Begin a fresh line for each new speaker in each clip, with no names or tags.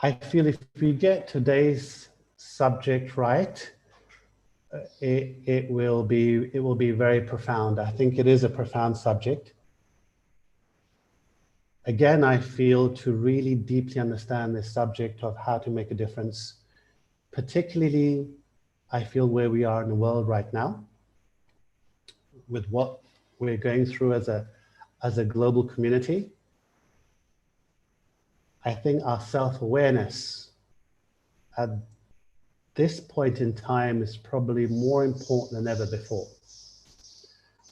I feel if we get today's subject right, it will be very profound. I think it is a profound subject. Again, I feel to really deeply understand this subject of how to make a difference, particularly I feel where we are in the world right now, with what we're going through as a global community. I think our self-awareness at this point in time is probably more important than ever before.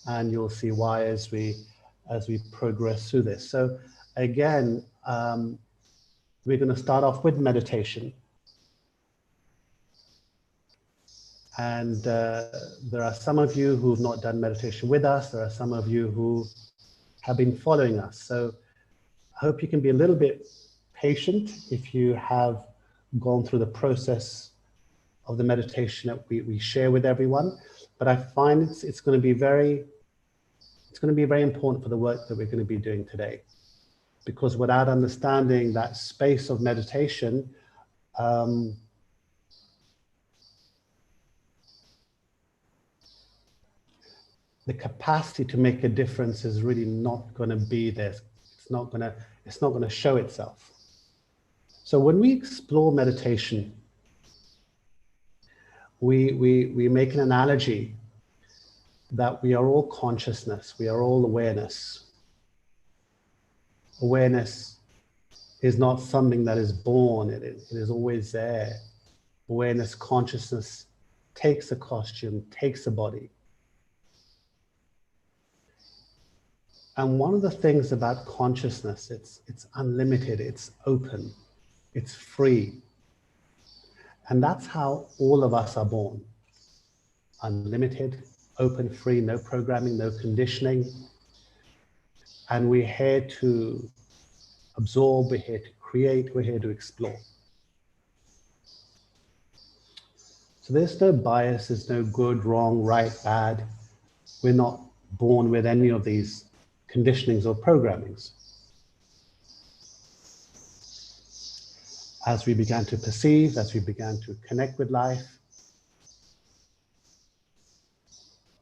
And you'll see why as we progress through this. So again, we're going to start off with meditation. And there are some of you who have not done meditation with us. There are some of you who have been following us. So I hope you can be a little bit patient if you have gone through the process of the meditation that we share with everyone. But I find it's going to be very important for the work that we're going to be doing today. Because without understanding that space of meditation, the capacity to make a difference is really not going to be there. It's not going to show itself. So when we explore meditation, we make an analogy that we are all consciousness, we are all awareness. Awareness is not something that is born, it is always there. Awareness, consciousness takes a costume, takes a body. And one of the things about consciousness, it's unlimited, it's open, it's free. And that's how all of us are born. Unlimited, open, free, no programming, no conditioning. And we're here to absorb, we're here to create, we're here to explore. So there's no bias, there's no good, wrong, right, bad. We're not born with any of these conditionings or programmings. As we began to perceive, as we began to connect with life,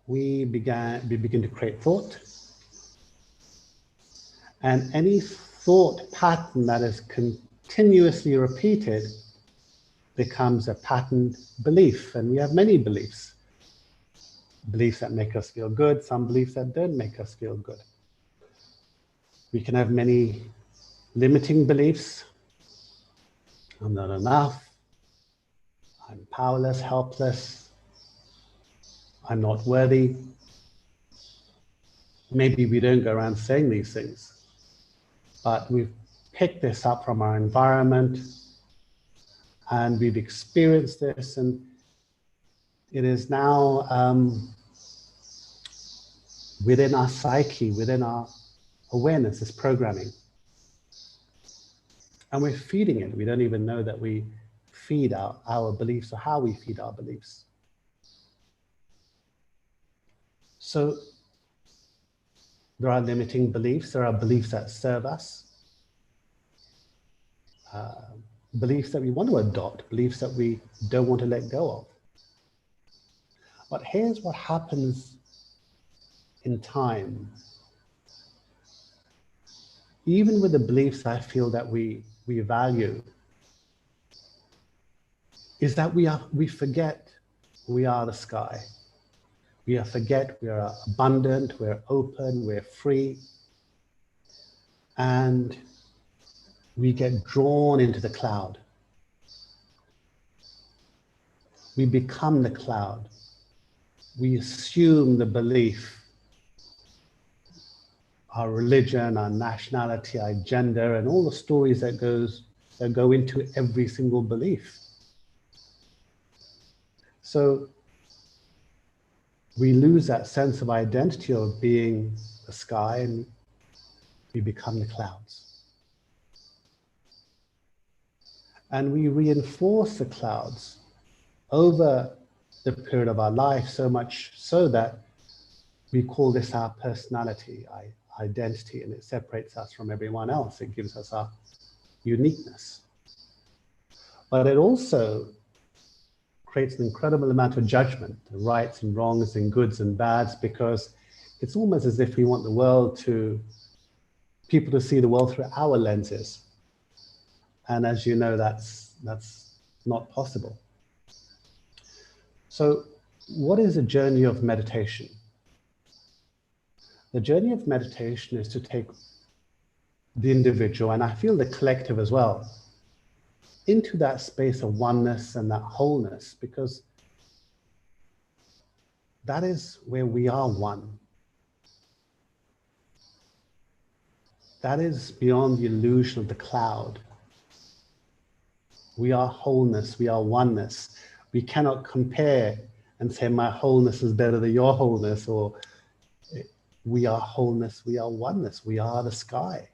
we begin to create thought. And any thought pattern that is continuously repeated becomes a patterned belief. And we have many beliefs. Beliefs that make us feel good, some beliefs that don't make us feel good. We can have many limiting beliefs. I'm not enough. I'm powerless, helpless. I'm not worthy. Maybe we don't go around saying these things, but we've picked this up from our environment and we've experienced this, and it is now within our psyche, within our awareness, this programming. And we're feeding it. We don't even know that we feed our beliefs or how we feed our beliefs. So there are limiting beliefs. There are beliefs that serve us. Beliefs that we want to adopt, beliefs that we don't want to let go of. But here's what happens in time. Even with the beliefs I feel that we value, is that we forget we are the sky. We forget we are abundant, we're open, we're free. And we get drawn into the cloud. We become the cloud. We assume the belief, our religion, our nationality, our gender, and all the stories that go into every single belief. So we lose that sense of identity of being the sky, and we become the clouds. And we reinforce the clouds over the period of our life, so much so that we call this our personality, identity, and it separates us from everyone else. It gives us our uniqueness. But it also creates an incredible amount of judgment, rights and wrongs and goods and bads, because it's almost as if we want the world to, people to see the world through our lenses. And as you know, that's not possible. So what is a journey of meditation? The journey of meditation is to take the individual, and I feel the collective as well, into that space of oneness and that wholeness, because that is where we are one. That is beyond the illusion of the cloud. We are wholeness, we are oneness. We cannot compare and say my wholeness is better than your wholeness, or we are wholeness, we are oneness, we are the sky.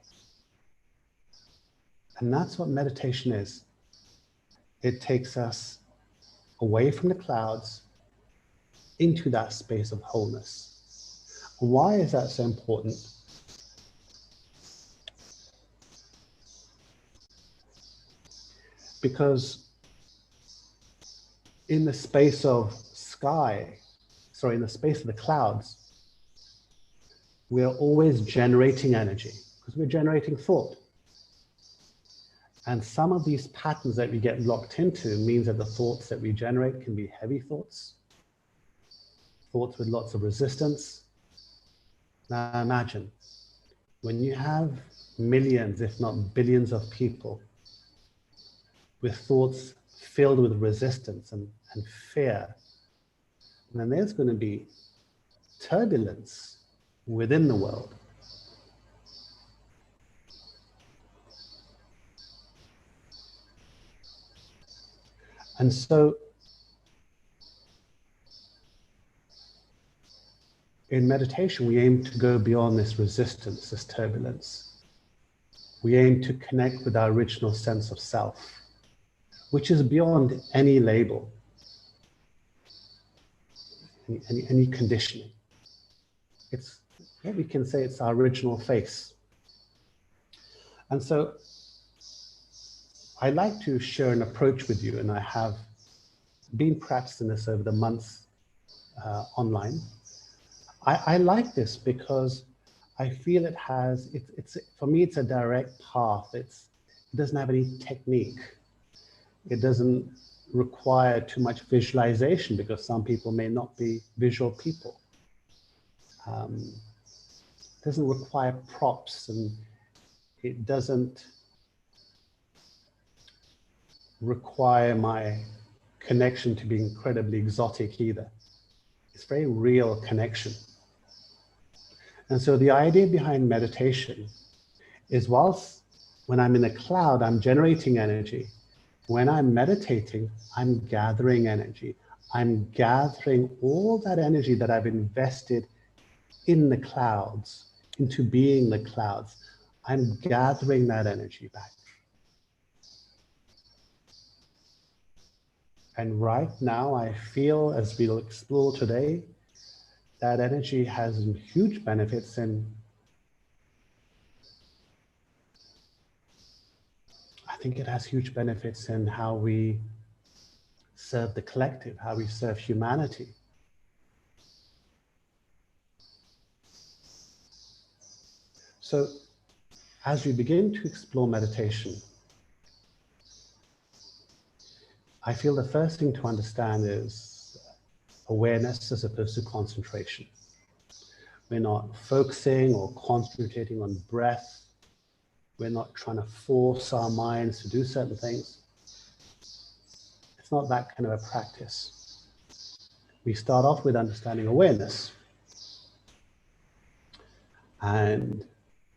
And that's what meditation is. It takes us away from the clouds into that space of wholeness. Why is that so important? Because in the space of in the space of the clouds, we are always generating energy because we're generating thought. And some of these patterns that we get locked into means that the thoughts that we generate can be heavy thoughts, thoughts with lots of resistance. Now imagine, when you have millions, if not billions of people with thoughts filled with resistance and fear, then there's going to be turbulence within the world. And so in meditation, we aim to go beyond this resistance, this turbulence. We aim to connect with our original sense of self, which is beyond any label, any conditioning. It's what we can say, it's our original face. And so I'd like to share an approach with you, and I have been practicing this over the months online. I like this because I feel it has, it's for me, it's a direct path. It doesn't have any technique. It doesn't require too much visualization because some people may not be visual people. It doesn't require props, and it doesn't require my connection to be incredibly exotic either. It's very real connection. And so the idea behind meditation is, whilst when I'm in a cloud, I'm generating energy. When I'm meditating, I'm gathering energy. I'm gathering all that energy that I've invested in the clouds, into being the clouds. I'm gathering that energy back. And right now, I feel, as we'll explore today, that energy has huge benefits in, I think it has huge benefits in how we serve the collective, how we serve humanity. So as we begin to explore meditation, I feel the first thing to understand is awareness as opposed to concentration. We're not focusing or concentrating on breath. We're not trying to force our minds to do certain things. It's not that kind of a practice. We start off with understanding awareness. And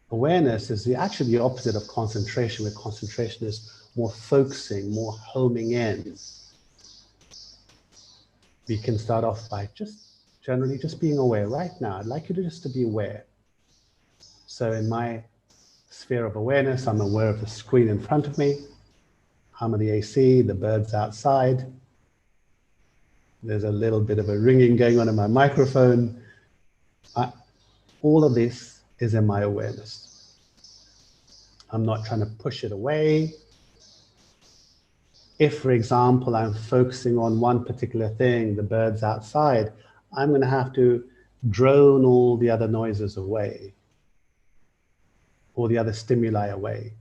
awareness is actually the opposite of concentration, where concentration is more focusing, more homing in. We can start off by generally just being aware. Right now, I'd like you to just be aware. So in my sphere of awareness, I'm aware of the screen in front of me, hum of the AC, the birds outside. There's a little bit of a ringing going on in my microphone. All of this is in my awareness. I'm not trying to push it away. If, for example, I'm focusing on one particular thing, the birds outside, I'm going to have to drone all the other noises away, all the other stimuli away.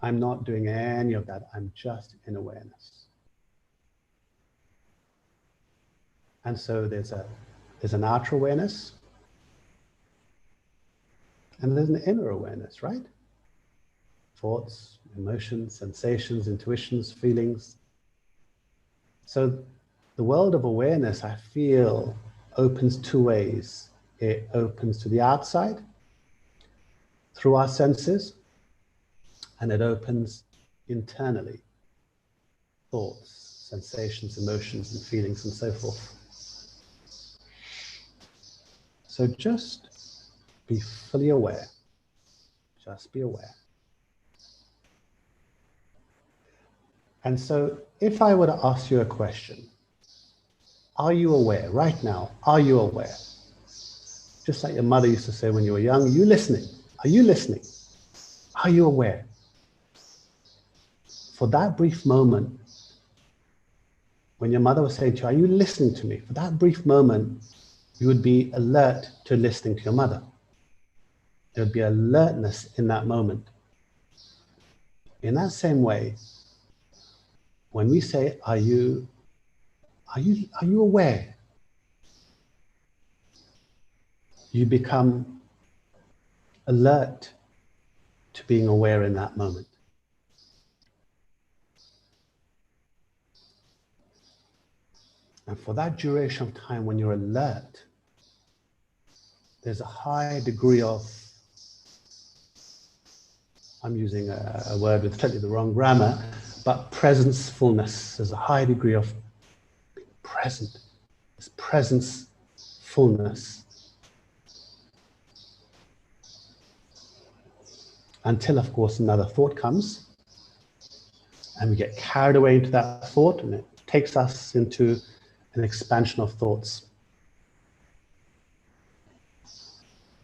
I'm not doing any of that. I'm just in awareness. And so there's an outer awareness and there's an inner awareness, right? Thoughts, emotions, sensations, intuitions, feelings. So the world of awareness, I feel, opens two ways. It opens to the outside through our senses, and it opens internally, thoughts, sensations, emotions, and feelings, and so forth. So just be fully aware. Just be aware. And so if I were to ask you a question, are you aware right now? Are you aware? Just like your mother used to say when you were young, are you listening? Are you listening? Are you aware? For that brief moment, when your mother was saying to you, are you listening to me? For that brief moment, you would be alert to listening to your mother. There would be alertness in that moment. In that same way, when we say, are you aware? You become alert to being aware in that moment. And for that duration of time when you're alert, there's a high degree of, I'm using a word with totally the wrong grammar, but presence fullness. There's a high degree of being present. This presence fullness. Until, of course, another thought comes and we get carried away into that thought and it takes us into an expansion of thoughts.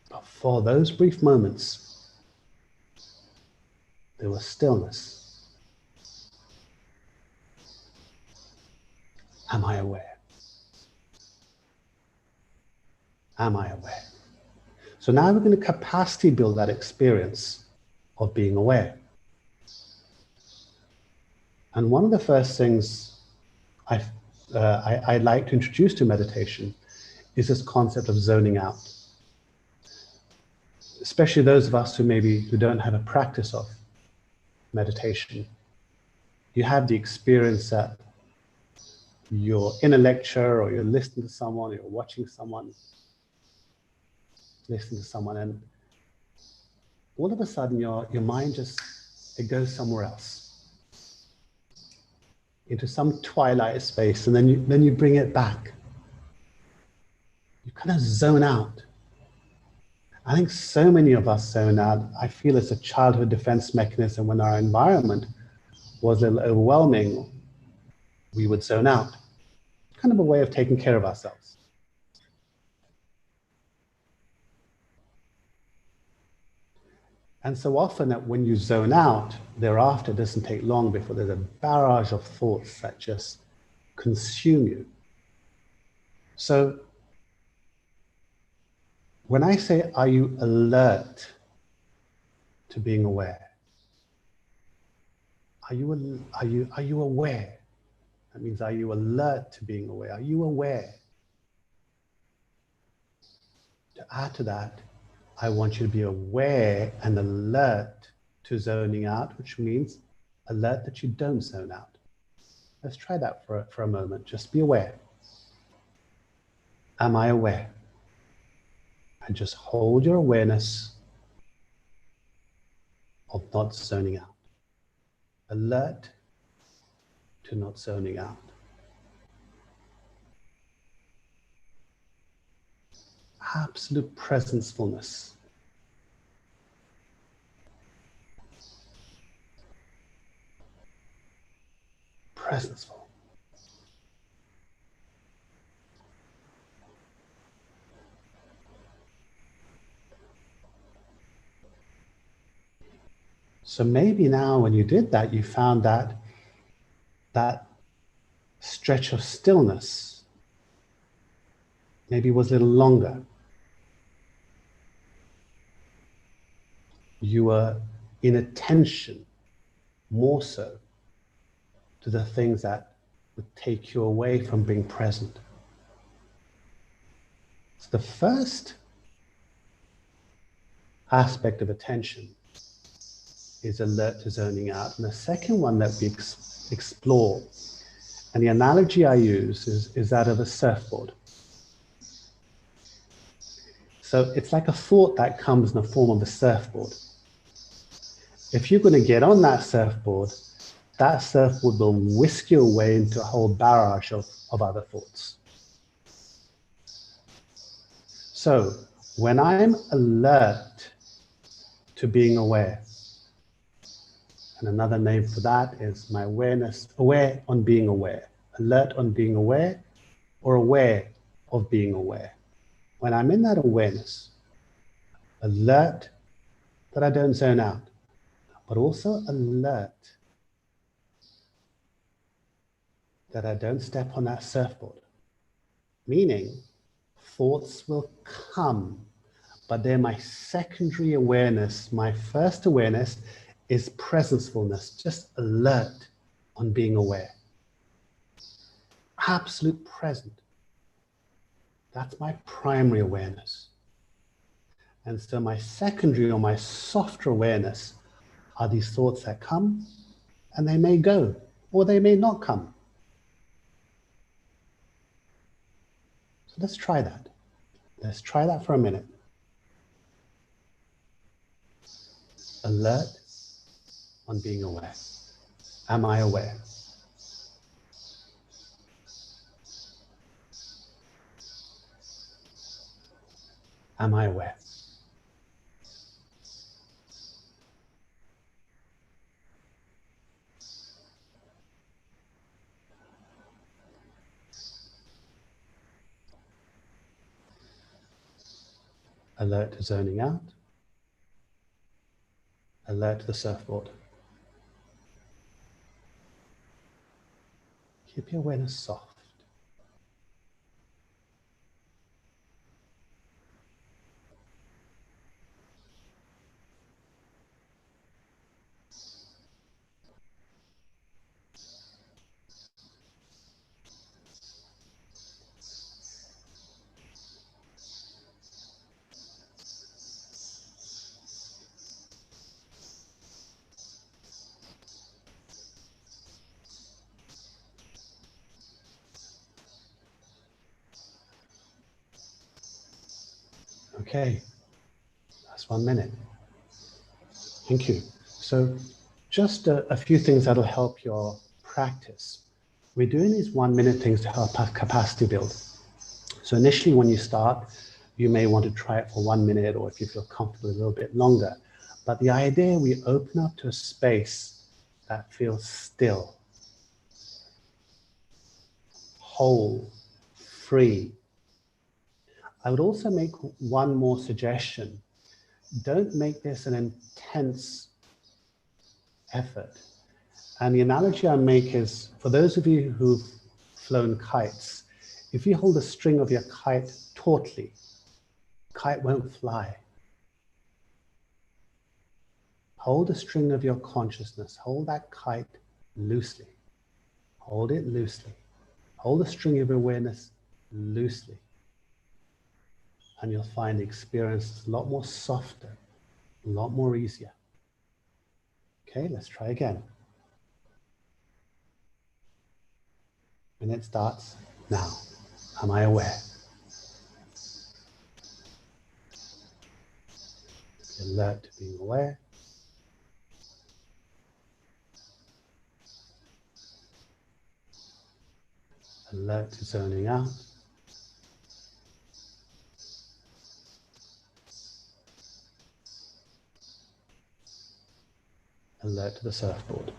But for those brief moments, there was stillness. Am I aware? Am I aware? So now we're going to capacity build that experience of being aware. And one of the first things I'd like to introduce to meditation is this concept of zoning out. Especially those of us who don't have a practice of meditation. You have the experience that you're in a lecture or you're listening to someone, you're watching someone, listening to someone, and all of a sudden your mind it goes somewhere else, into some twilight space, and then you bring it back. You kind of zone out. I think so many of us zone out. I feel it's a childhood defense mechanism. When our environment was a little overwhelming, we would zone out. Kind of a way of taking care of ourselves. And so often that when you zone out, thereafter it doesn't take long before there's a barrage of thoughts that just consume you. So when I say, are you alert to being aware? Are you aware? That means, are you alert to being aware? Are you aware? To add to that, I want you to be aware and alert to zoning out, which means alert that you don't zone out. Let's try that for a moment. Just be aware. Am I aware? And just hold your awareness of not zoning out. Alert to not zoning out. Absolute presencefulness. Presenceful. So maybe now when you did that, you found that stretch of stillness maybe was a little longer. You were in attention more so to the things that would take you away from being present. So the first aspect of attention is alert to zoning out. And the second one that we explore, and the analogy I use is that of a surfboard. So it's like a thought that comes in the form of a surfboard. If you're going to get on that surfboard will whisk you away into a whole barrage of other thoughts. So when I'm alert to being aware, and another name for that is my awareness, aware on being aware, alert on being aware, or aware of being aware. When I'm in that awareness, alert that I don't zone out, but also alert that I don't step on that surfboard. Meaning, thoughts will come, but they're my secondary awareness. My first awareness is presencefulness, just alert on being aware. Absolute present. That's my primary awareness. And so my secondary or my softer awareness are these thoughts that come, and they may go, or they may not come. So let's try that. Let's try that for a minute. Alert on being aware. Am I aware? Am I aware? Alert to zoning out. Alert to the surfboard. Keep your awareness soft. Okay, that's 1 minute. Thank you. So just a few things that'll help your practice. We're doing these 1 minute things to help us capacity build. So initially when you start, you may want to try it for 1 minute, or if you feel comfortable, a little bit longer. But the idea, we open up to a space that feels still, whole, free. I would also make one more suggestion. Don't make this an intense effort. And the analogy I make is, for those of you who've flown kites, if you hold a string of your kite tautly, kite won't fly. Hold the string of your consciousness, hold that kite loosely. Hold it loosely. Hold the string of awareness loosely. And you'll find the experience a lot more softer, a lot more easier. Okay, let's try again. Minute starts now. Am I aware? Be alert to being aware. Alert to zoning out. Alert to the surfboard.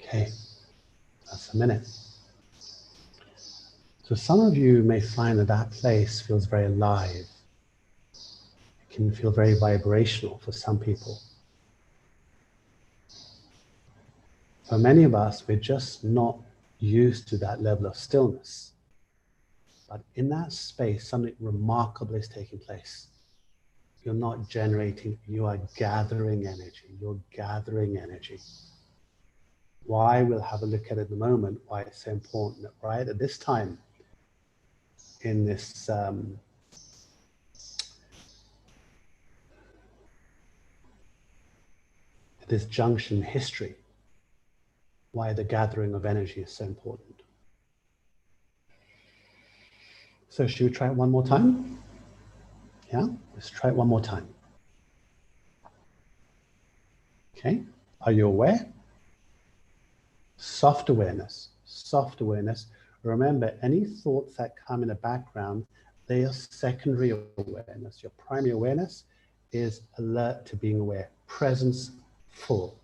Okay, that's a minute. So some of you may find that that place feels very alive. It can feel very vibrational for some people. For many of us, we're just not used to that level of stillness. But in that space, something remarkable is taking place. You're not generating, you are gathering energy. You're gathering energy. Why? We'll have a look at it in a moment, why it's so important, right? At this time, in this this junction in history, why the gathering of energy is so important. So should we try it one more time? Yeah, let's try it one more time. Okay, are you aware? Soft awareness, soft awareness. Remember, any thoughts that come in the background, they are secondary awareness. Your primary awareness is alert to being aware, presence full.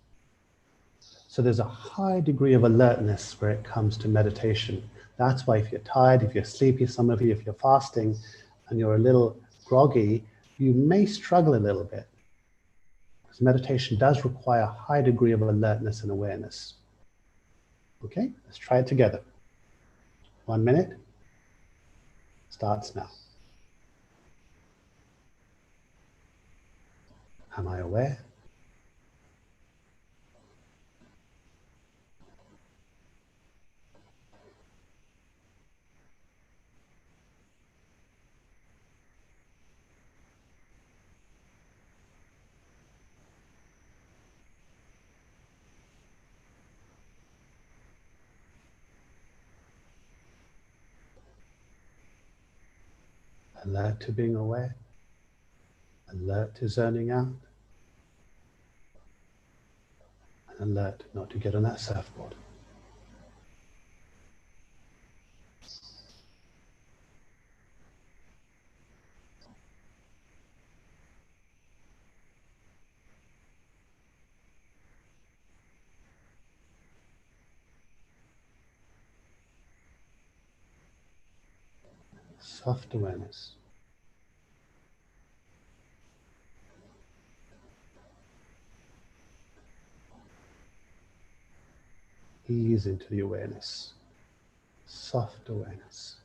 So there's a high degree of alertness where it comes to meditation. That's why if you're tired, if you're sleepy, some of you, if you're fasting and you're a little groggy, you may struggle a little bit. Because meditation does require a high degree of alertness and awareness. Okay, let's try it together. 1 minute starts now. Am I aware? Alert to being aware. Alert to zoning out. And alert not to get on that surfboard. Soft awareness. Ease into the awareness. Soft awareness.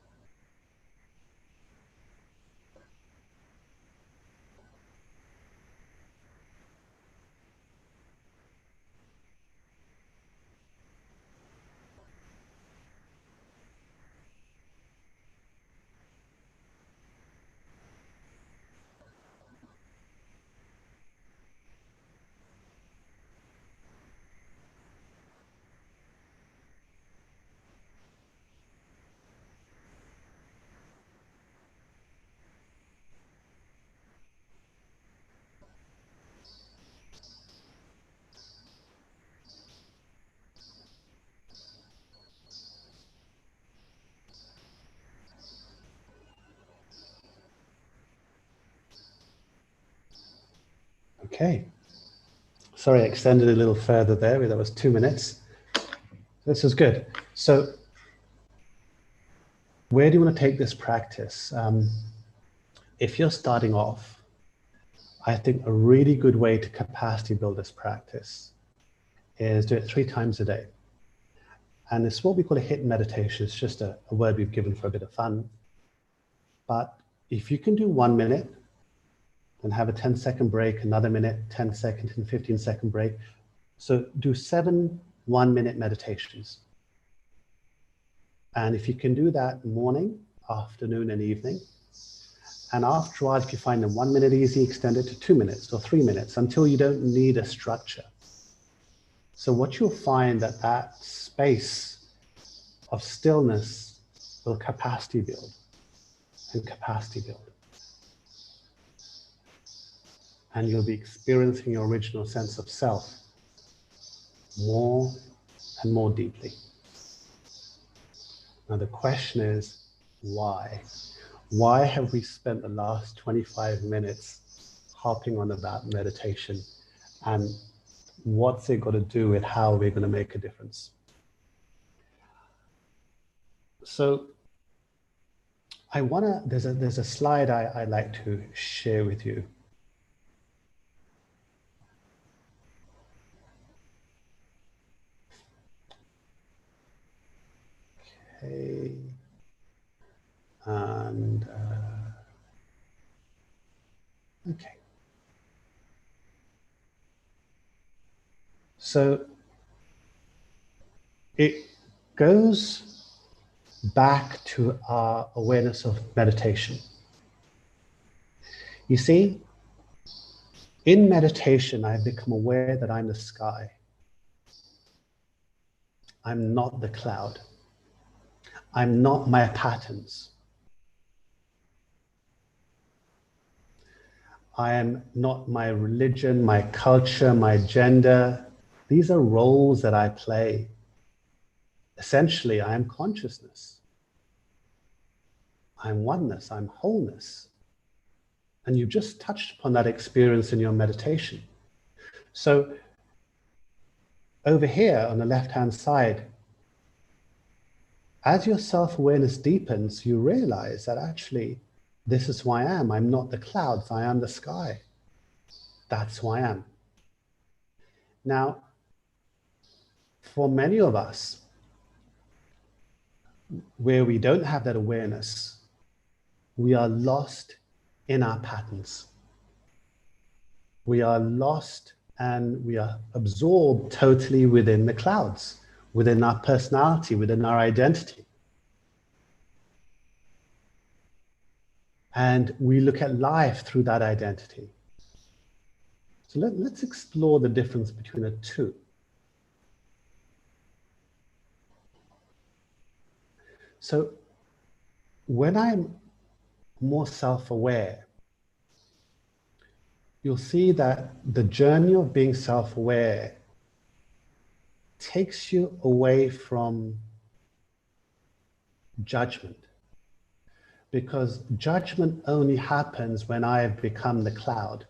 Okay. Sorry, I extended a little further there. That was 2 minutes. This is good. So where do you want to take this practice? If you're starting off, I think a really good way to capacity build this practice is do it 3 times a day. And it's what we call a hidden meditation. It's just a word we've given for a bit of fun. But if you can do 1 minute, then have a 10-second break, another minute, 10-second and 15-second break. So do 7 1-minute meditations. And if you can do that morning, afternoon, and evening, and after a while, if you find them 1 minute easy, extend it to 2 minutes or 3 minutes until you don't need a structure. So what you'll find that space of stillness will capacity build and capacity build. And you'll be experiencing your original sense of self more and more deeply. Now the question is, why? Why have we spent the last 25 minutes harping on about meditation and what's it got to do with how we're going to make a difference? So there's a slide I'd like to share with you. Okay. And, okay. So it goes back to our awareness of meditation. You see, in meditation, I've become aware that I'm the sky. I'm not the cloud. I'm not my patterns. I am not my religion, my culture, my gender. These are roles that I play. Essentially, I am consciousness. I'm oneness, I'm wholeness. And you just touched upon that experience in your meditation. So over here on the left-hand side, as your self-awareness deepens, you realize that actually, this is who I am. I'm not the clouds, I am the sky. That's who I am. Now, for many of us, where we don't have that awareness, we are lost in our patterns. We are lost and we are absorbed totally within the clouds, within our personality, within our identity. And we look at life through that identity. So let's explore the difference between the two. So when I'm more self-aware, you'll see that the journey of being self-aware takes you away from judgment. Because judgment only happens when I have become the cloud.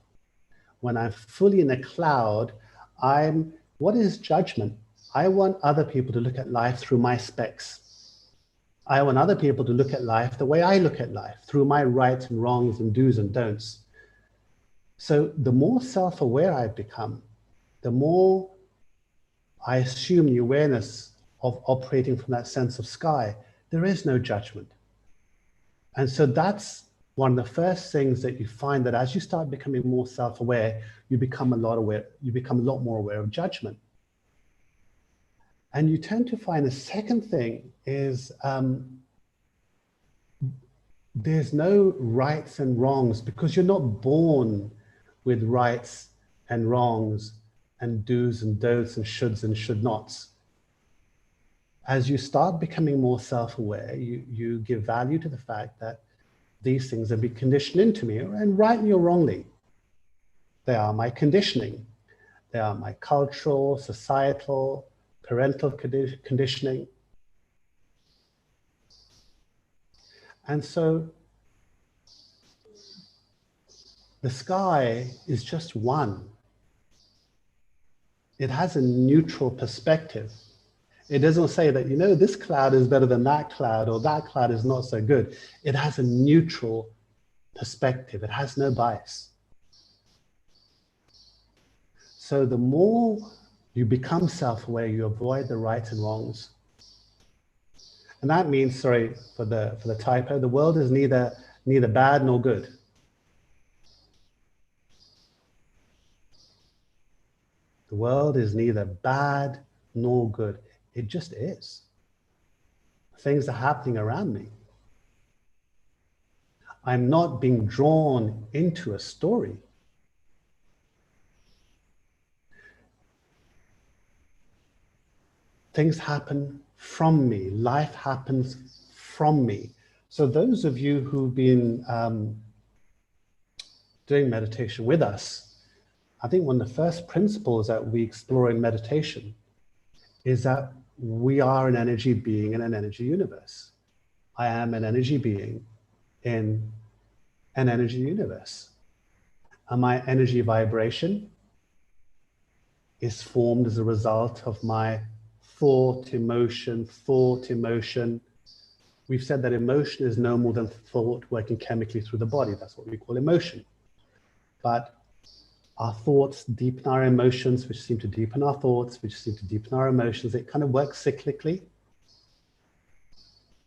When I'm fully in the cloud, what is judgment? I want other people to look at life through my specs. I want other people to look at life the way I look at life, through my rights and wrongs and do's and don'ts. So the more self-aware I've become, the more I assume the awareness of operating from that sense of sky. There is no judgment. And so that's one of the first things that you find, that as you start becoming more self-aware, you become a lot more aware of judgment. And you tend to find the second thing is there's no rights and wrongs, because you're not born with rights and wrongs and do's and don'ts and shoulds and should nots. As you start becoming more self-aware, you give value to the fact that these things have been conditioned into me, and rightly or wrongly, they are my conditioning. They are my cultural, societal, parental conditioning. And so the sky is just one. It has a neutral perspective. It doesn't say that, this cloud is better than that cloud, or that cloud is not so good. It has a neutral perspective. It has no bias. So the more you become self-aware, you avoid the rights and wrongs. And that means, sorry for the typo, the world is neither bad nor good. The world is neither bad nor good. It just is. Things are happening around me. I'm not being drawn into a story. Things happen from me. Life happens from me. So those of you who've been doing meditation with us, I think one of the first principles that we explore in meditation is that we are an energy being in an energy universe. I am an energy being in an energy universe. Am I energy vibration? is formed as a result of my thought, emotion, thought, emotion. We've said that emotion is no more than thought working chemically through the body. That's what we call emotion. But our thoughts deepen our emotions, which seem to deepen our thoughts, which seem to deepen our emotions. It kind of works cyclically,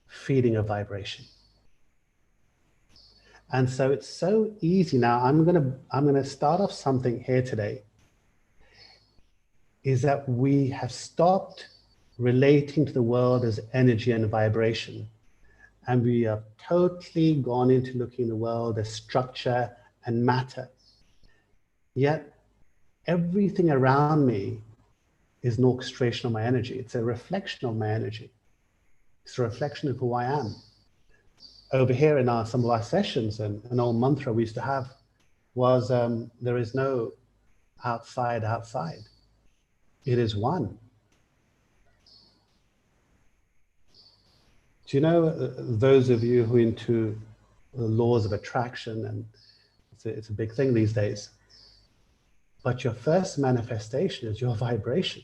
feeding a vibration. And so it's so easy. Now I'm gonna start off something here today, is that we have stopped relating to the world as energy and vibration. And we have totally gone into looking at the world as structure and matter. Yet everything around me is an orchestration of my energy. It's a reflection of my energy. It's a reflection of who I am. Over here in some of our sessions, an old mantra we used to have was, there is no outside. It is one. Do you know, those of you who are into the laws of attraction, and it's a big thing these days, but your first manifestation is your vibration.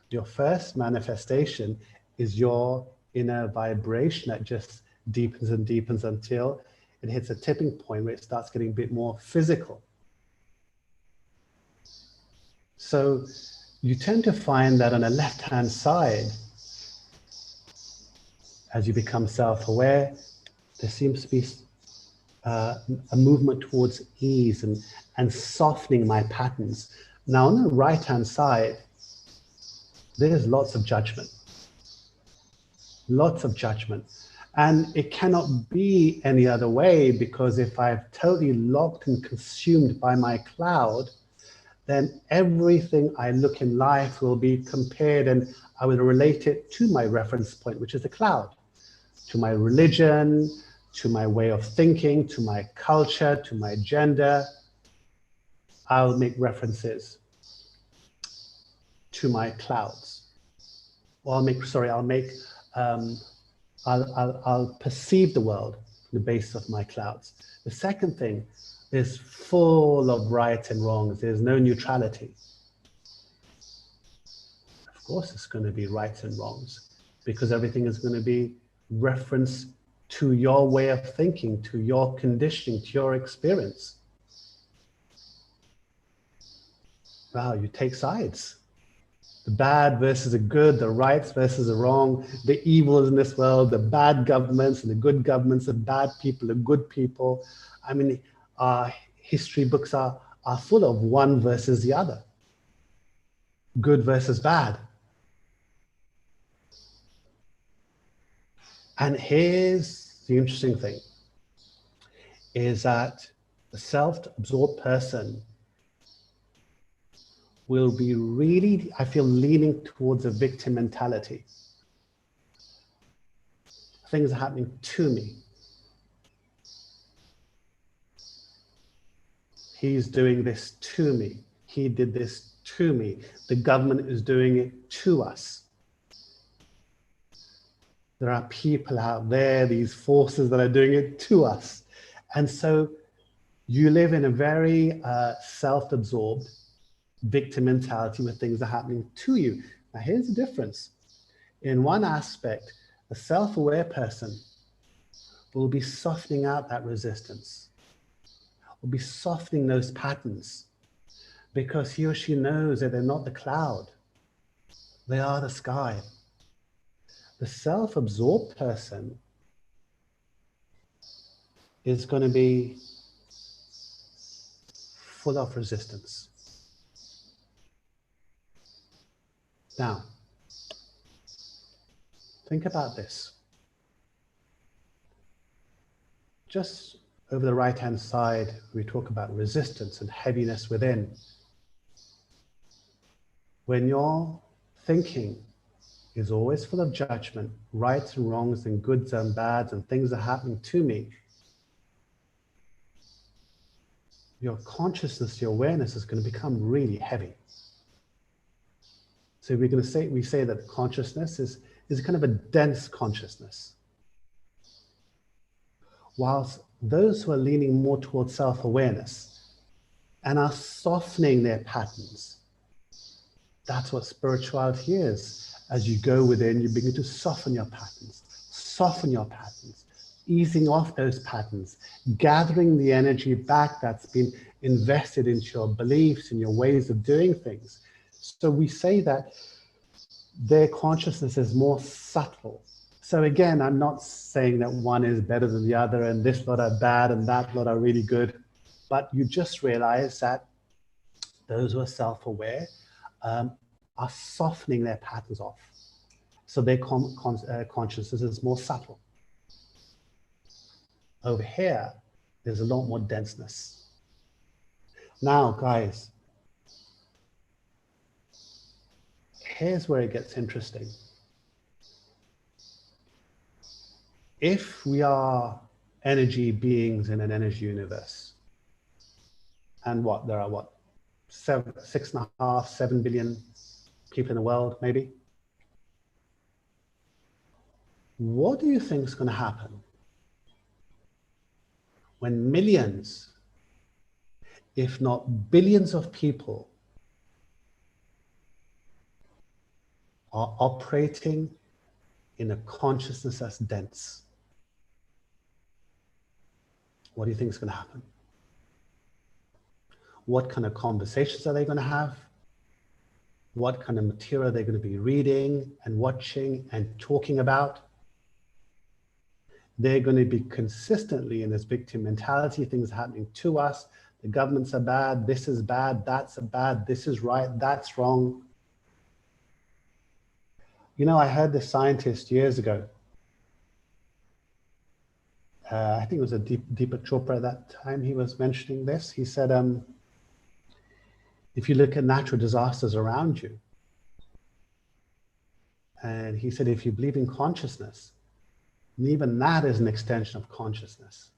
Your first manifestation is your inner vibration that just deepens and deepens until it hits a tipping point where it starts getting a bit more physical. So you tend to find that on the left-hand side, as you become self-aware, there seems to be a movement towards ease and softening my patterns. Now on the right-hand side, there's lots of judgment. Lots of judgment. And it cannot be any other way, because if I've totally locked and consumed by my cloud, then everything I look in life will be compared, and I will relate it to my reference point, which is the cloud, to my religion, to my way of thinking, to my culture, to my gender. I'll make references to my clouds. Or I'll perceive the world on the basis of my clouds. The second thing is full of rights and wrongs. There's no neutrality. Of course, it's going to be rights and wrongs, because everything is going to be referenced to your way of thinking, to your conditioning, to your experience. Wow, you take sides. The bad versus the good, the rights versus the wrong, the evils in this world, the bad governments and the good governments, the bad people, the good people. I mean, our history books are full of one versus the other, good versus bad. And here's the interesting thing, is that the self-absorbed person will be really, I feel, leaning towards a victim mentality. Things are happening to me. He's doing this to me. He did this to me. The government is doing it to us. There are people out there, these forces that are doing it to us. And so you live in a very self-absorbed victim mentality where things are happening to you. Now here's the difference. In one aspect, a self-aware person will be softening out that resistance, will be softening those patterns, because he or she knows that they're not the cloud, they are the sky. The self-absorbed person is going to be full of resistance. Now, think about this. Just over the right-hand side, we talk about resistance and heaviness within. When your thinking is always full of judgment, rights and wrongs and goods and bads and things are happening to me, your consciousness, your awareness is going to become really heavy. So we say that consciousness is kind of a dense consciousness. Whilst those who are leaning more towards self-awareness and are softening their patterns, That's what spirituality is. As you go within, you begin to soften your patterns, easing off those patterns, gathering the energy back that's been invested into your beliefs and your ways of doing things. So we say that their consciousness is more subtle. So again, I'm not saying that one is better than the other and this lot are bad and that lot are really good, but you just realize that those who are self-aware are softening their patterns off. So their consciousness is more subtle. Over here, there's a lot more denseness. Now, guys, here's where it gets interesting. If we are energy beings in an energy universe, and there are 6.5, 7 billion people in the world, maybe. What do you think is going to happen when millions, if not billions of people are operating in a consciousness that's dense? What do you think is going to happen? What kind of conversations are they going to have? What kind of material are they going to be reading and watching and talking about? They're going to be consistently in this victim mentality, things happening to us. The governments are bad, this is bad, that's bad, this is right, that's wrong. You know, I heard this scientist years ago. I think it was Deepak Chopra at that time. He was mentioning this. He said, if you look at natural disasters around you, and he said, if you believe in consciousness, even that is an extension of consciousness.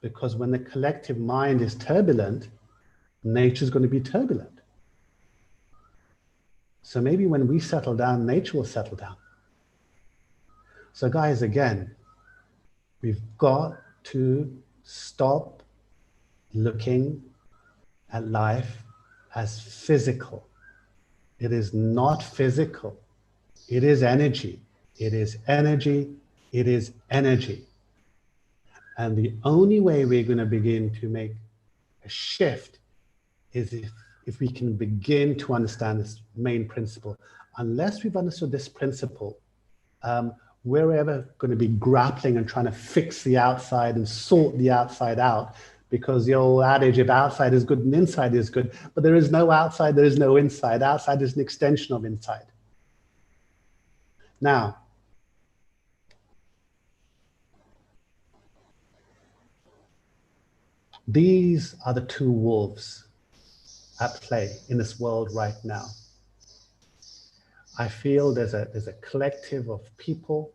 Because when the collective mind is turbulent, nature is going to be turbulent. So maybe when we settle down, nature will settle down. So guys, again, we've got to stop looking at life as physical. It is not physical. It is energy. It is energy. It is energy. And the only way we're going to begin to make a shift is if we can begin to understand this main principle. Unless we've understood this principle, we're ever going to be grappling and trying to fix the outside and sort the outside out, because the old adage of outside is good and inside is good, but there is no outside, there is no inside. Outside is an extension of inside. Now, these are the two wolves at play in this world right now. I feel there's a collective of people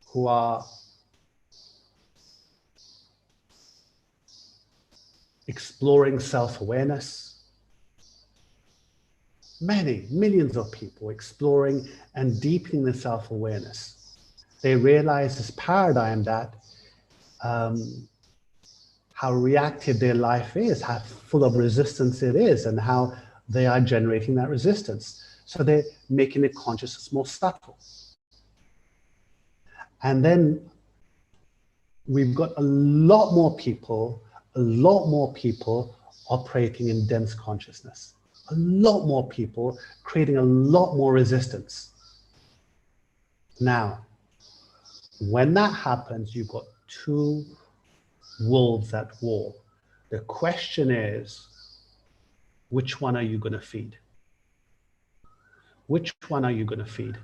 who are exploring self-awareness. Many, millions of people exploring and deepening their self-awareness. They realize this paradigm that how reactive their life is, how full of resistance it is, and how they are generating that resistance. So they're making the consciousness more subtle. And then we've got a lot more people operating in dense consciousness. A lot more people creating a lot more resistance. Now, when that happens, you've got two wolves at war. The question is, which one are you going to feed? Which one are you going to feed?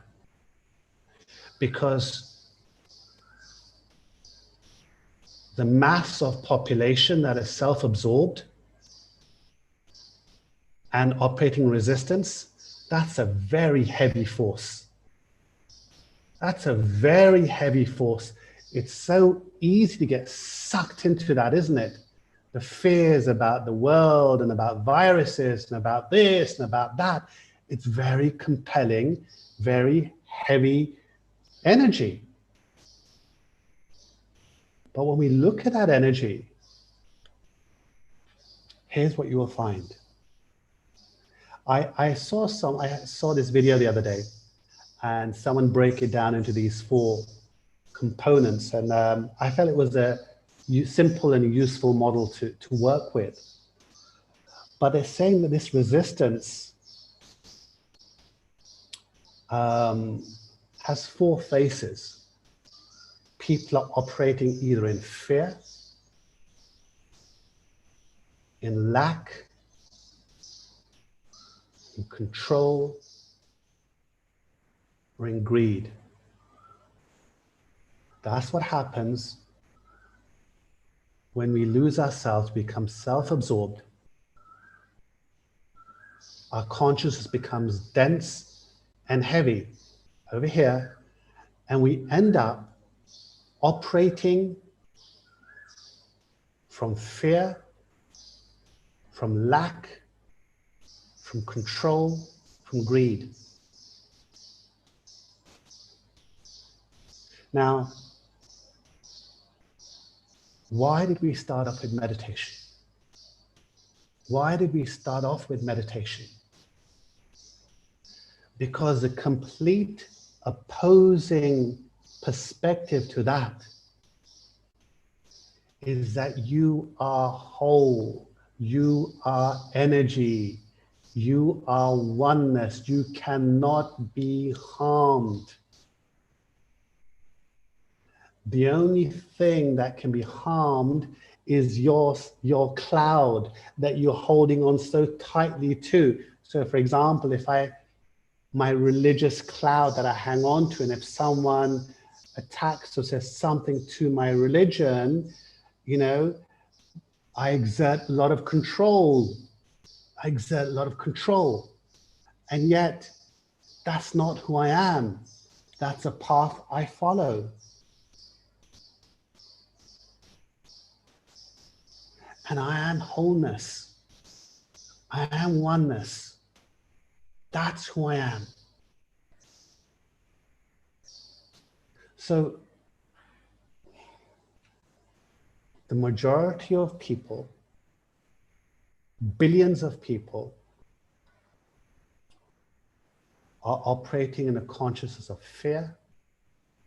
Because the mass of population that is self-absorbed and operating resistance, that's a very heavy force. That's a very heavy force. It's so easy to get sucked into that, isn't it? The fears about the world and about viruses and about this and about that. It's very compelling, very heavy energy. But when we look at that energy, here's what you will find. I saw this video the other day, and someone break it down into these 4 components, and I felt it was a simple and useful model to work with. But they're saying that this resistance has 4 faces. People are operating either in fear, in lack, in control, or in greed. That's what happens when we lose ourselves, become self-absorbed. Our consciousness becomes dense and heavy over here, and we end up operating from fear, from lack, from control, from greed. Now, why did we start off with meditation? Why did we start off with meditation? Because the complete opposing perspective to that is that you are whole, you are energy, you are oneness, you cannot be harmed. The only thing that can be harmed is your cloud that you're holding on so tightly to. So for example, if my religious cloud that I hang on to, and if someone attacks or says something to my religion, you know, I exert a lot of control. I exert a lot of control. And yet, that's not who I am. That's a path I follow. And I am wholeness. I am oneness. That's who I am. So, the majority of people, billions of people, are operating in a consciousness of fear,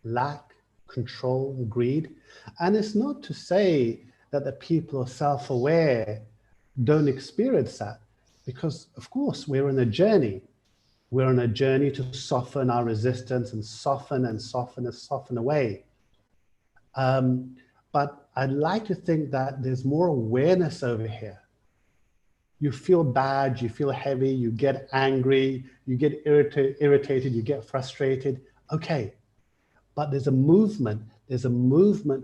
lack, control, and greed. And it's not to say that the people who are self-aware don't experience that, because of course we're on a journey. We're on a journey to soften our resistance and soften and soften and soften away. But I'd like to think that there's more awareness over here. You feel bad, you feel heavy, you get angry, you get irritated, you get frustrated. Okay, but there's a movement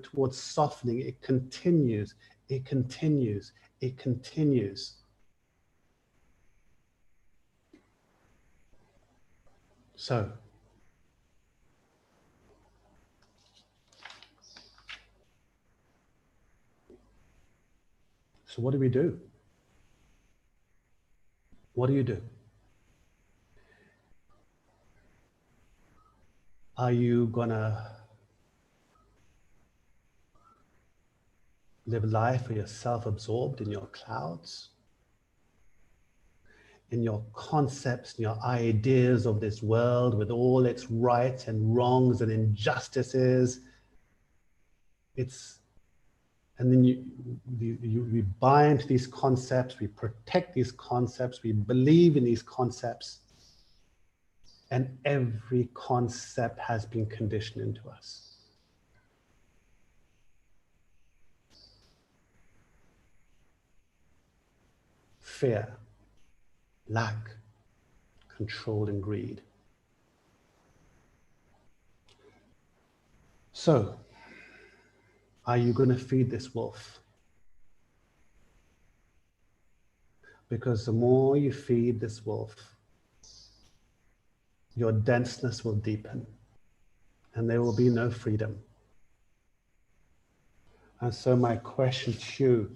towards softening. It continues, it continues, it continues. So, what do we do? What do you do? Are you gonna live life where you're self-absorbed in your clouds, in your concepts, in your ideas of this world with all its rights and wrongs and injustices? And then we buy into these concepts, we protect these concepts, we believe in these concepts, and every concept has been conditioned into us. Fear, lack, control, and greed. So, are you going to feed this wolf? Because the more you feed this wolf, your denseness will deepen and there will be no freedom. And so my question to you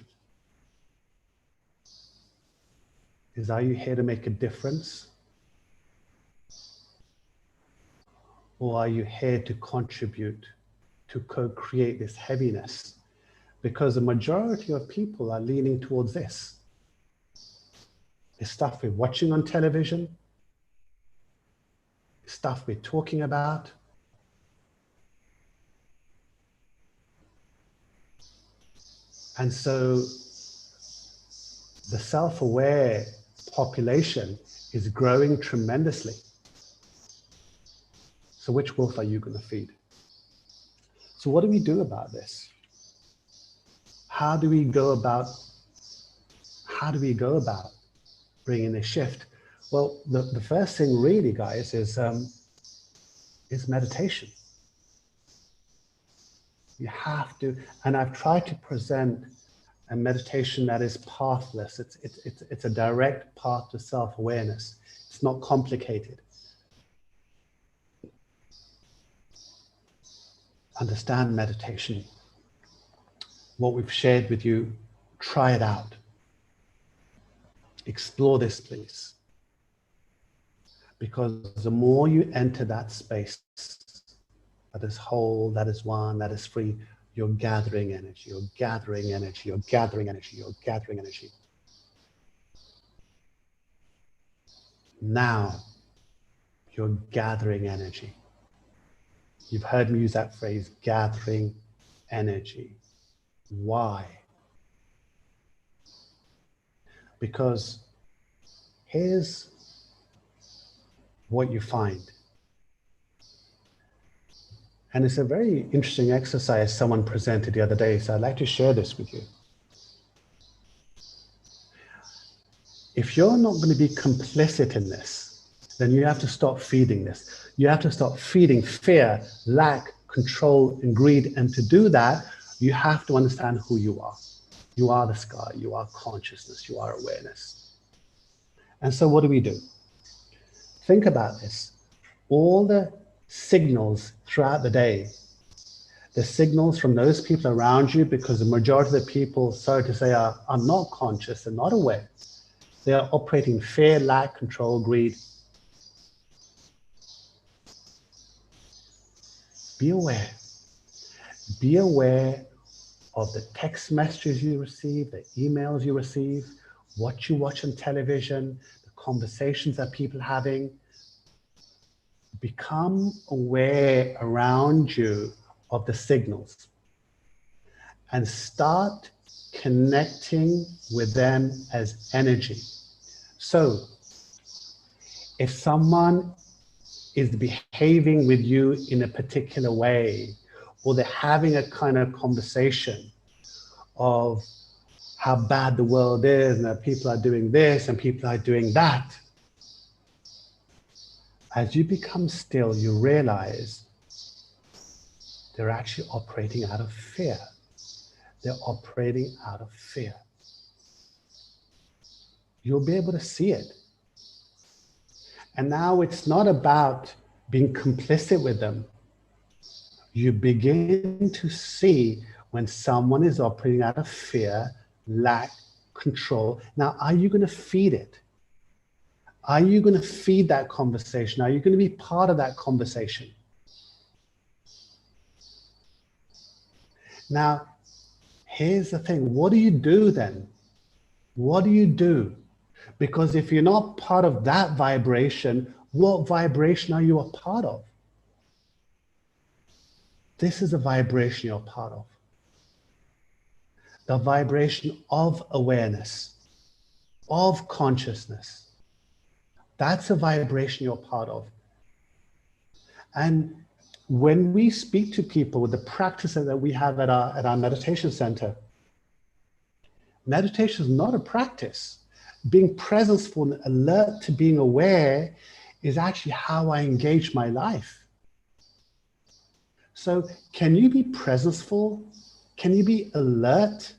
is, are you here to make a difference? Or are you here to contribute, to co-create this heaviness? Because the majority of people are leaning towards this. It's stuff we're watching on television, it's stuff we're talking about. And so the self-aware population is growing tremendously. So which wolf are you going to feed? So what do we do about this? How do we go about bringing a shift? Well, the first thing really, guys, is meditation. You have to, and I've tried to present a meditation that is pathless. It's a direct path to self-awareness. It's not complicated. Understand meditation. What we've shared with you, try it out. Explore this, please. Because the more you enter that space, that is whole, that is one, that is free, you're gathering energy, you're gathering energy, you're gathering energy, you're gathering energy. Now, you're gathering energy. You've heard me use that phrase, gathering energy. Why? Because here's what you find. And it's a very interesting exercise someone presented the other day, so I'd like to share this with you. If you're not going to be complicit in this, then you have to stop feeding this. You have to stop feeding fear, lack, control, and greed. And to do that, you have to understand who you are. You are the sky, you are consciousness, you are awareness. And so what do we do? Think about this. All the signals throughout the day, the signals from those people around you, because the majority of the people, sorry to say, are not conscious and not aware. They are operating fear, lack, control, greed. Be aware. Be aware of the text messages you receive, the emails you receive, what you watch on television, the conversations that people are having. Become aware around you of the signals and start connecting with them as energy. So if someone is behaving with you in a particular way, or they're having a kind of conversation of how bad the world is and that people are doing this and people are doing that, as you become still, you realize they're actually operating out of fear. They're operating out of fear. You'll be able to see it. And now it's not about being complicit with them. You begin to see when someone is operating out of fear, lack, control. Now, are you going to feed it? Are you going to feed that conversation? Are you going to be part of that conversation? Now, here's the thing. What do you do then? What do you do? Because if you're not part of that vibration, what vibration are you a part of? This is a vibration you're part of. The vibration of awareness, of consciousness. That's a vibration you're part of. And when we speak to people with the practice that we have at our meditation center, meditation is not a practice. Being presentful and alert to being aware is actually how I engage my life. So can you be presentful? Can you be alert?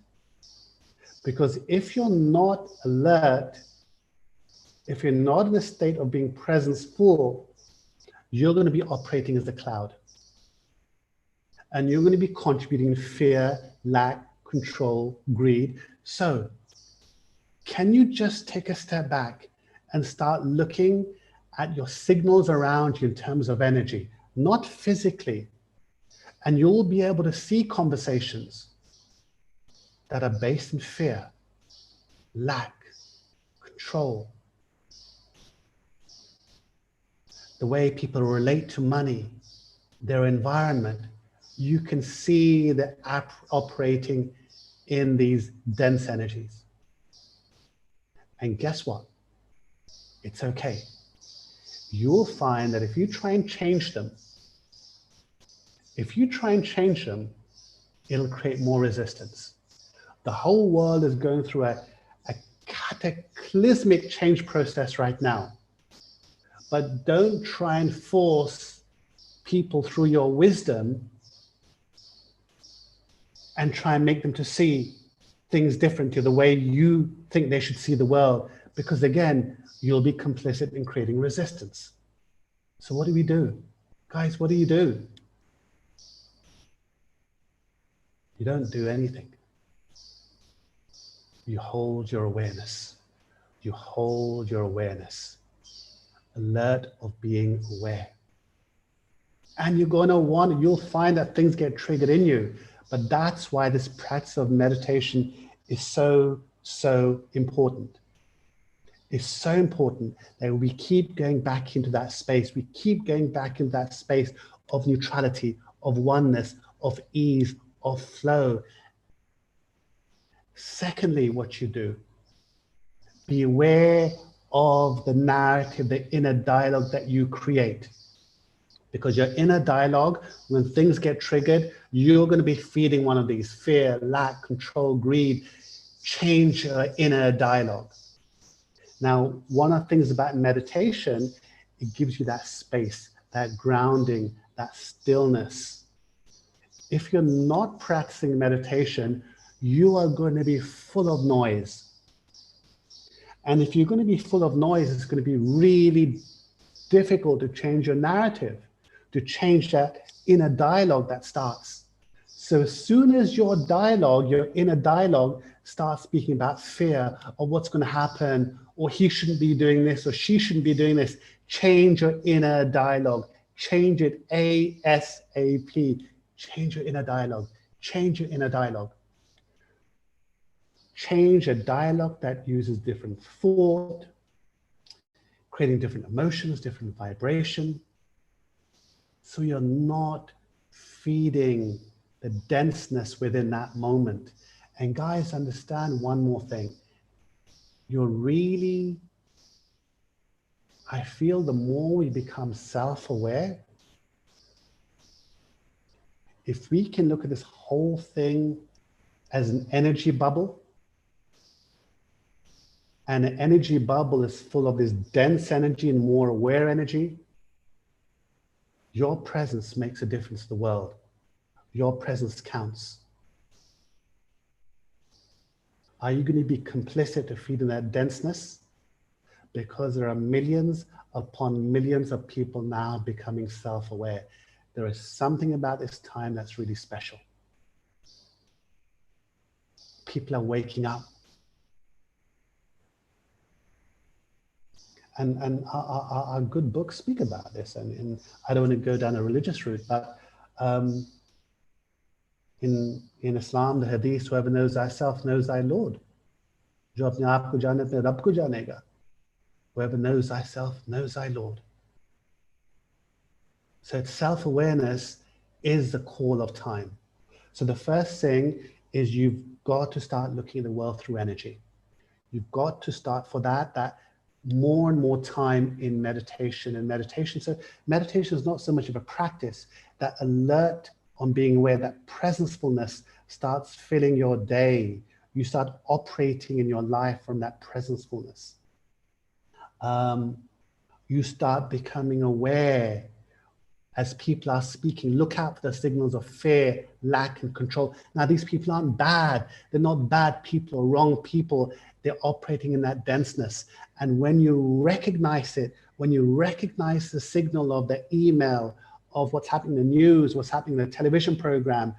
Because if you're not alert, if you're not in a state of being presentful, you're going to be operating as a cloud. And you're going to be contributing fear, lack, control, greed. So can you just take a step back and start looking at your signals around you in terms of energy, not physically, and you'll be able to see conversations that are based in fear, lack, control, the way people relate to money, their environment, you can see the app operating in these dense energies. And guess what? It's okay. You'll find that if you try and change them, it'll create more resistance. The whole world is going through a cataclysmic change process right now. But don't try and force people through your wisdom and try and make them to see things differently the way you think they should see the world, because again, you'll be complicit in creating resistance. So what do we do? Guys, what do? You don't do anything. You hold your awareness. You hold your awareness. Alert of being aware. And you'll find that things get triggered in you. But that's why this practice of meditation is so, so important. It's so important that we keep going back into that space. We keep going back into that space of neutrality, of oneness, of ease, of flow. Secondly, what you do, be aware of the narrative, the inner dialogue that you create. Because your inner dialogue, when things get triggered, you're going to be feeding one of these: fear, lack, control, greed. Change your inner dialogue. Now, one of the things about meditation, it gives you that space, that grounding, that stillness. If you're not practicing meditation, you are going to be full of noise. And if you're going to be full of noise, it's going to be really difficult to change your narrative, to change that inner dialogue that starts. So as soon as your dialogue, your inner dialogue, starts speaking about fear or what's going to happen, or he shouldn't be doing this, or she shouldn't be doing this, change your inner dialogue. Change it ASAP. Change your inner dialogue. Change your inner dialogue. Change a dialogue that uses different thought, creating different emotions, different vibration. So you're not feeding the denseness within that moment. And guys, understand one more thing. I feel the more we become self-aware, if we can look at this whole thing as an energy bubble, and an energy bubble is full of this dense energy and more aware energy, your presence makes a difference to the world. Your presence counts. Are you going to be complicit to feeding that denseness? Because there are millions upon millions of people now becoming self-aware. There is something about this time that's really special. People are waking up. And our good books speak about this. And I don't want to go down a religious route, but in Islam, the hadith, whoever knows thyself knows thy Lord. Jo apne aap ko jaane, apne Rabb ko janega. Whoever knows thyself knows thy Lord. So self-awareness is the call of time. So the first thing is you've got to start looking at the world through energy. You've got to start for that more and more time in meditation and meditation. So meditation is not so much of a practice. That alert on being aware, that presencefulness starts filling your day. You start operating in your life from that presencefulness. You start becoming aware as people are speaking. Look out for the signals of fear, lack, and control. Now, these people aren't bad. They're not bad people or wrong people. They're operating in that denseness. And when you recognize it, when you recognize the signal of the email, of what's happening in the news, what's happening in the television program,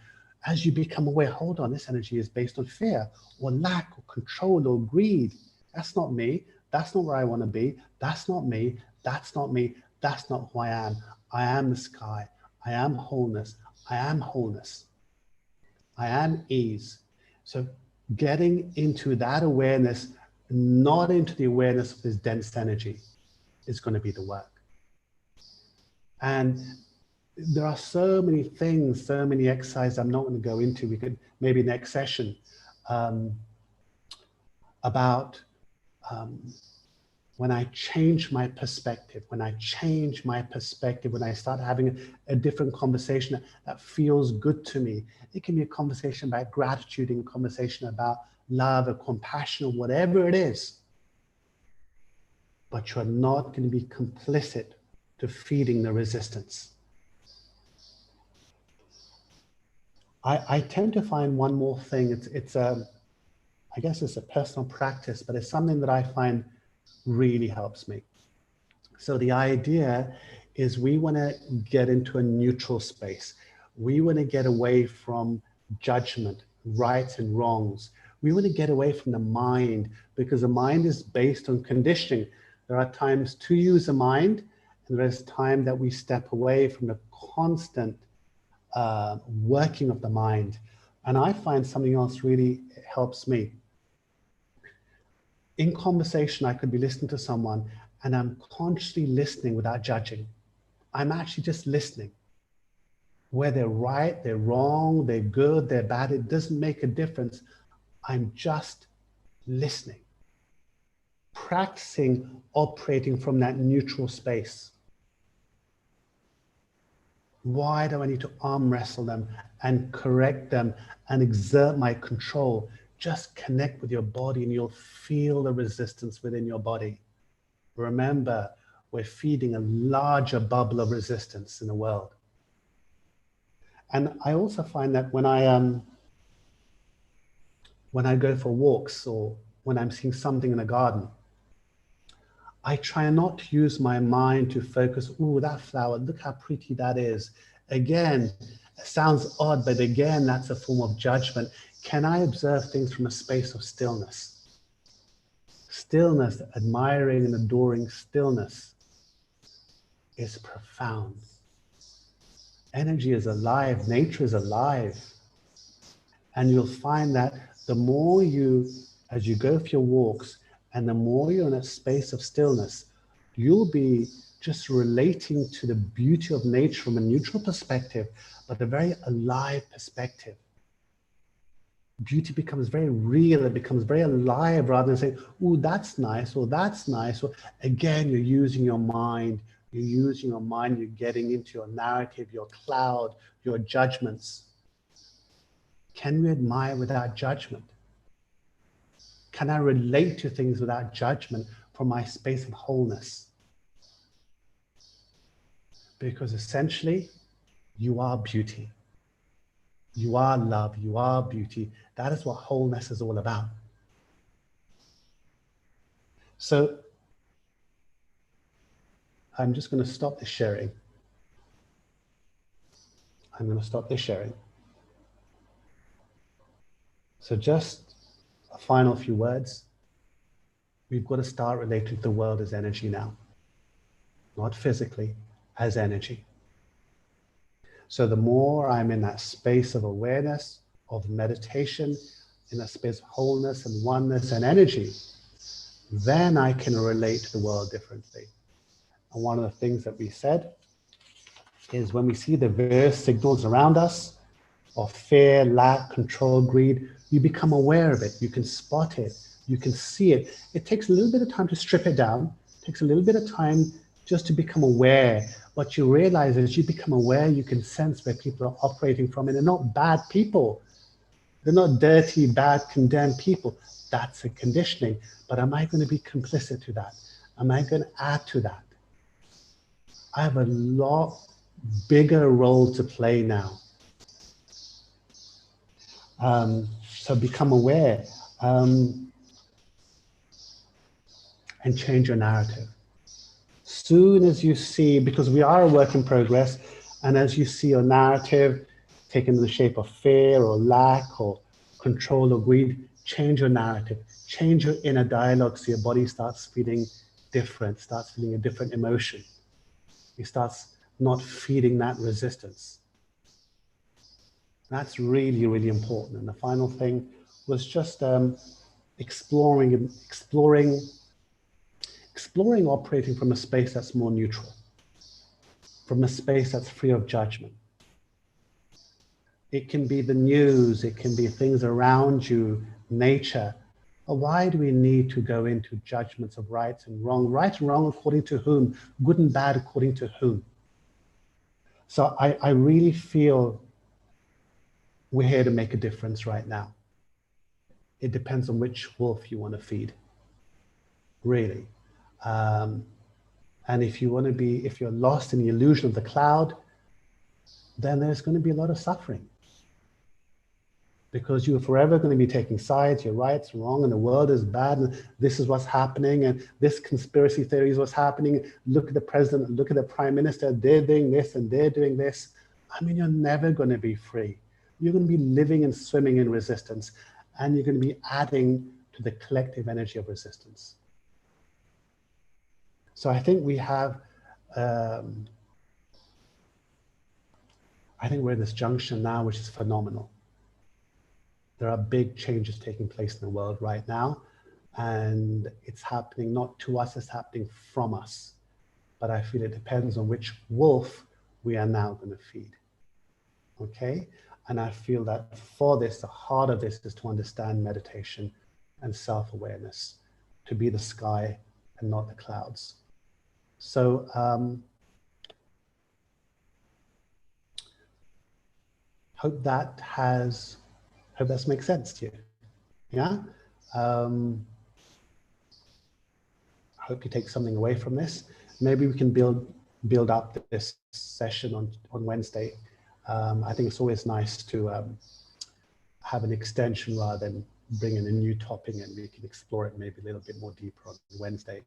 as you become aware, hold on, this energy is based on fear or lack or control or greed. That's not me. That's not where I want to be. That's not me. That's not me. That's not who I am. I am the sky. I am wholeness. I am wholeness. I am ease. So getting into that awareness not into the awareness of this dense energy, is going to be the work. And there are so many things, so many exercises I'm not going to go into. We could maybe next session about when I change my perspective, when I start having a different conversation that feels good to me. It can be a conversation about gratitude, a conversation about love or compassion or whatever it is. But you're not going to be complicit to feeding the resistance. I tend to find one more thing. I guess it's a personal practice, but it's something that I find really helps me. So the idea is we want to get into a neutral space. We want to get away from judgment, rights and wrongs. We want to get away from the mind, because the mind is based on conditioning. There are times to use the mind, and there is time that we step away from the constant working of the mind. And I find something else really helps me. In conversation, I could be listening to someone and I'm consciously listening without judging. I'm actually just listening. Where they're right, they're wrong, they're good, they're bad, it doesn't make a difference. I'm just listening. Practicing operating from that neutral space. Why do I need to arm wrestle them and correct them and exert my control? Just connect with your body and you'll feel the resistance within your body. Remember, we're feeding a larger bubble of resistance in the world. And I also find that when I go for walks or when I'm seeing something in a garden, I try not to use my mind to focus, oh, that flower, look how pretty that is. Again, it sounds odd, but again, that's a form of judgment. Can I observe things from a space of stillness? Stillness, admiring and adoring stillness is profound. Energy is alive, nature is alive. And you'll find that the more you, as you go for your walks, and the more you're in a space of stillness, you'll be just relating to the beauty of nature from a neutral perspective, but a very alive perspective. Beauty becomes very real, it becomes very alive, rather than saying, oh, that's nice, or that's nice. Or again, you're using your mind, you're getting into your narrative, your cloud, your judgments. Can we admire without judgment? Can I relate to things without judgment from my space of wholeness? Because essentially, you are beauty. You are love, you are beauty. That is what wholeness is all about. So I'm just going to stop the sharing. So just a final few words. We've got to start relating to the world as energy now. Not physically, as energy. So the more I'm in that space of awareness, of meditation, in a space of wholeness and oneness and energy, then I can relate to the world differently. And one of the things that we said is when we see the various signals around us of fear, lack, control, greed, you become aware of it. You can spot it. You can see it. It takes a little bit of time to strip it down. It takes a little bit of time just to become aware. What you realize is you become aware, you can sense where people are operating from, and they're not bad people. They're not dirty, bad, condemned people. That's a conditioning. But am I going to be complicit to that? Am I going to add to that? I have a lot bigger role to play now. So become aware and change your narrative. Soon as you see, because we are a work in progress, and as you see your narrative taking the shape of fear or lack or control or greed, change your narrative, change your inner dialogue so your body starts feeling different, starts feeling a different emotion. It starts not feeding that resistance. That's really, really important. And the final thing was just exploring operating from a space that's more neutral, from a space that's free of judgment. It can be the news, it can be things around you, nature. Why do we need to go into judgments of right and wrong? Right and wrong according to whom? Good and bad according to whom? So I really feel we're here to make a difference right now. It depends on which wolf you want to feed, really. And if you're lost in the illusion of the cloud, then there's going to be a lot of suffering. Because you're forever going to be taking sides, you're right, it's wrong, and the world is bad, and this is what's happening, and this conspiracy theory is what's happening. Look at the president, look at the prime minister, they're doing this and they're doing this. I mean, you're never going to be free. You're going to be living and swimming in resistance, and you're going to be adding to the collective energy of resistance. So I think we have, I think we're at this junction now, which is phenomenal. There are big changes taking place in the world right now, and it's happening not to us, it's happening from us. But I feel it depends on which wolf we are now going to feed. Okay? And I feel that for this, the heart of this is to understand meditation and self-awareness, to be the sky and not the clouds. So, hope that makes sense to you. Yeah. I hope you take something away from this. Maybe we can build up this session on Wednesday. I think it's always nice to have an extension rather than bring in a new topic, and we can explore it maybe a little bit more deeper on Wednesday.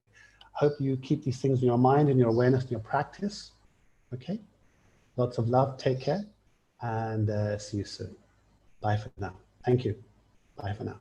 Hope you keep these things in your mind and your awareness and your practice. Okay. Lots of love. Take care, and see you soon. Bye for now. Thank you. Bye for now.